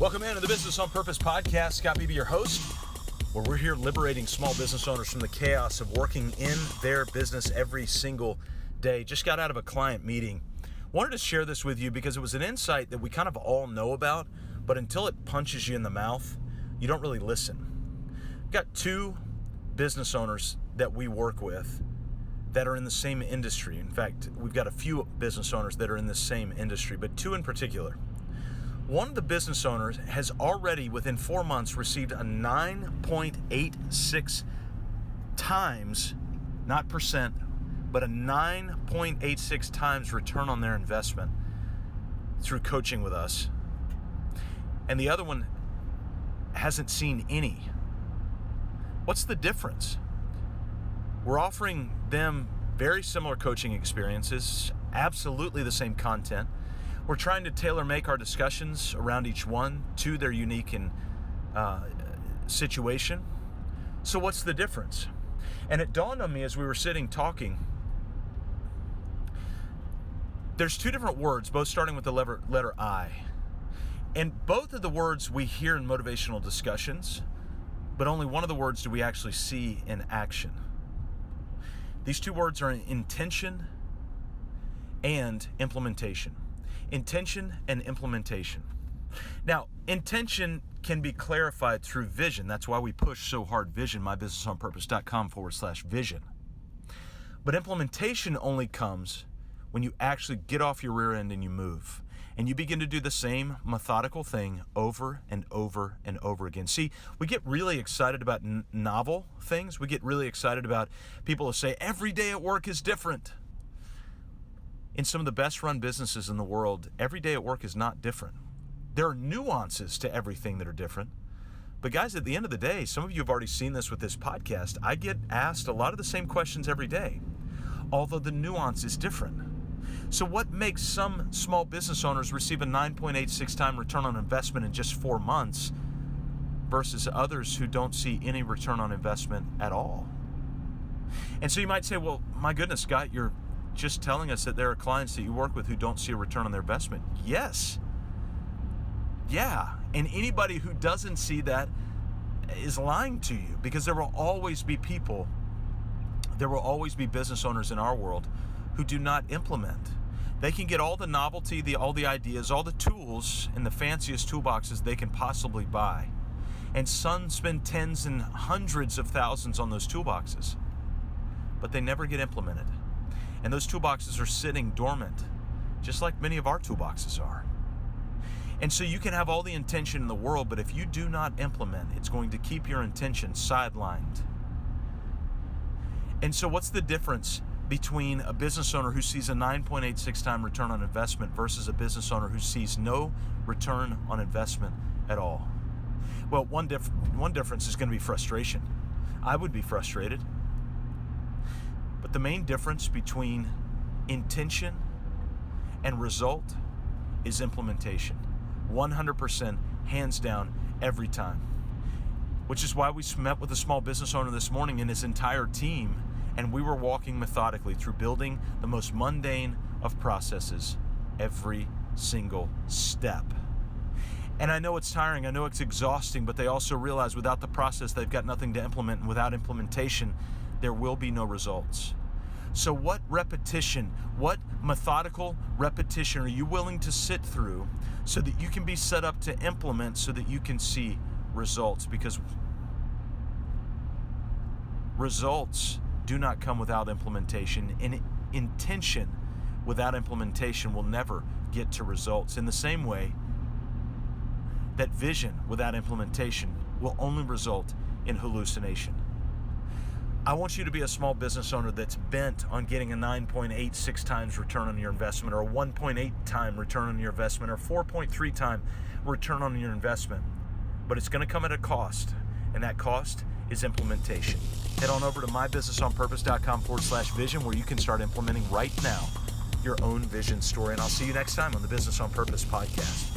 Welcome into the Business on Purpose podcast. Scott Beebe, your host, where we're here liberating small business owners from the chaos of working in their business every single day. Just got out of a client meeting. Wanted to share this with you because it was an insight that we kind of all know about, but until it punches you in the mouth, you don't really listen. We've got two business owners that we work with that are in the same industry. In fact, we've got a few business owners that are in the same industry, but two in particular. One of the business owners has already, within 4 months, received a 9.86 times, not percent, but a 9.86 times return on their investment through coaching with us. And the other one hasn't seen any. What's the difference? We're offering them very similar coaching experiences, absolutely the same content. We're trying to tailor-make our discussions around each one to their unique and situation. So what's the difference? And it dawned on me as we were sitting talking, there's two different words, both starting with the letter I. And both of the words we hear in motivational discussions, but only one of the words do we actually see in action. These two words are intention and implementation. Intention and implementation. Now, intention can be clarified through vision. That's why we push so hard vision, mybusinessonpurpose.com/vision. But implementation only comes when you actually get off your rear end and you move. And you begin to do the same methodical thing over and over and over again. See, we get really excited about novel things. We get really excited about people who say, every day at work is different. In some of the best run businesses in the world, every day at work is not different. There are nuances to everything that are different. But guys, at the end of the day, some of you have already seen this with this podcast. I get asked a lot of the same questions every day, although the nuance is different. So what makes some small business owners receive a 9.86 time return on investment in just 4 months versus others who don't see any return on investment at all? And so you might say, well, my goodness, Scott, you're just telling us that there are clients that you work with who don't see a return on their investment. Yes. Yeah. And anybody who doesn't see that is lying to you, because there will always be people, there will always be business owners in our world who do not implement. They can get all the novelty, all the ideas, all the tools in the fanciest toolboxes they can possibly buy. And some spend tens and hundreds of thousands on those toolboxes, but they never get implemented. And those toolboxes are sitting dormant, just like many of our toolboxes are. And so you can have all the intention in the world, but if you do not implement, it's going to keep your intention sidelined. And so what's the difference between a business owner who sees a 9.86 time return on investment versus a business owner who sees no return on investment at all? Well, one difference is going to be frustration. I would be frustrated. But the main difference between intention and result is implementation. 100%, hands down, every time. Which is why we met with a small business owner this morning and his entire team, and we were walking methodically through building the most mundane of processes every single step. And I know it's tiring, I know it's exhausting, but they also realize without the process, they've got nothing to implement, and without implementation, there will be no results. So what repetition, what methodical repetition are you willing to sit through so that you can be set up to implement, so that you can see results? Because results do not come without implementation, and intention without implementation will never get to results. In the same way that vision without implementation will only result in hallucination. I want you to be a small business owner that's bent on getting a 9.86 times return on your investment, or a 1.8 time return on your investment, or 4.3 time return on your investment. But it's going to come at a cost, and that cost is implementation. Head on over to mybusinessonpurpose.com/vision, where you can start implementing right now your own vision story. And I'll see you next time on the Business on Purpose podcast.